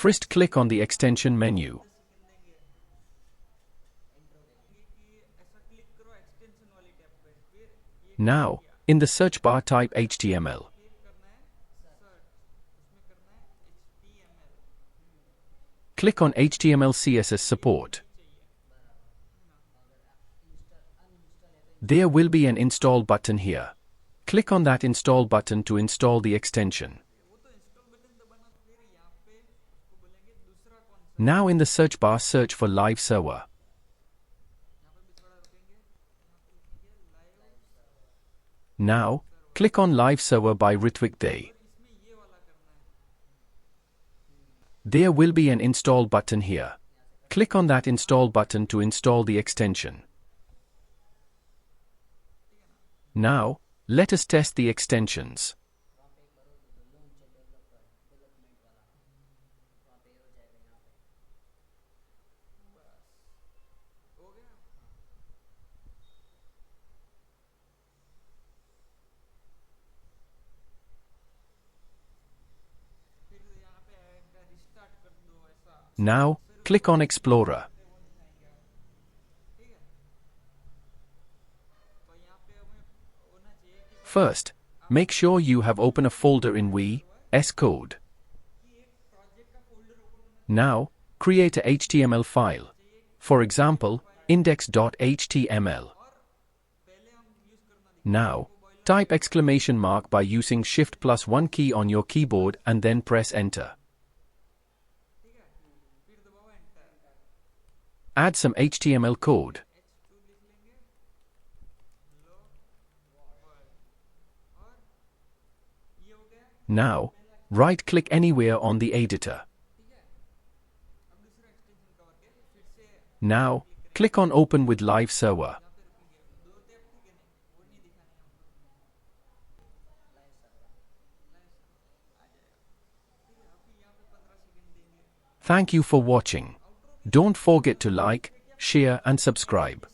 First, click on the extension menu. Now, in the search bar type HTML. Click on HTML CSS support. There will be an install button here. Click on that install button to install the extension. Now in the search bar, search for Live Server. Now, click on Live Server by Ritvik Day. There will be an install button here. Click on that install button to install the extension. Now, let us test the extensions. Now, click on Explorer. First, make sure you have opened a folder in VS Code. Now, create a HTML file. For example, index.html. Now, type exclamation mark by using Shift+1 key on your keyboard and then press Enter. Add some HTML code. Now, right-click anywhere on the editor. Now, click on Open with Live Server. Thank you for watching. Don't forget to like, share and subscribe.